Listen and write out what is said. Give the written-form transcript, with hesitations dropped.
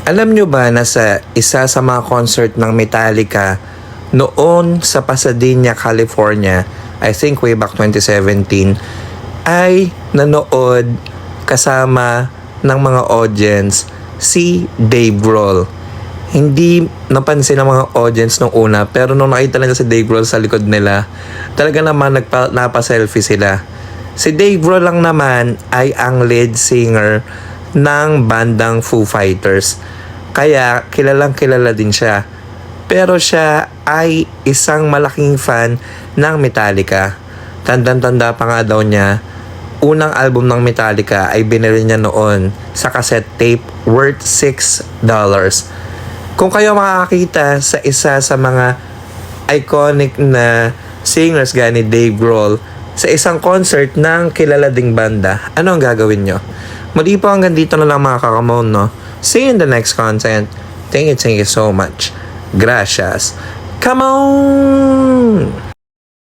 Alam nyo ba na sa isa sa mga concert ng Metallica noon sa Pasadena, California, I think way back 2017, ay nanood kasama ng mga audience si Dave Grohl. Hindi napansin ng mga audience nung una, pero nung nakita nila si Dave Grohl sa likod nila, talaga naman napa-selfie sila. Si Dave Grohl lang naman ay ang lead singer ng bandang Foo Fighters. Kaya kilalang kilala din siya. Pero siya ay isang malaking fan ng Metallica. Tandang-tanda pa nga daw niya, unang album ng Metallica ay binili niya noon sa cassette tape worth $6. Kung kayo makakakita sa isa sa mga iconic na singers gaya ni Dave Grohl sa isang concert ng kilala ding banda, ano ang gagawin nyo? Muli po hanggang dito na lang mga kakamon, no? See you in the next content. Thank you so much. Gracias. Come on!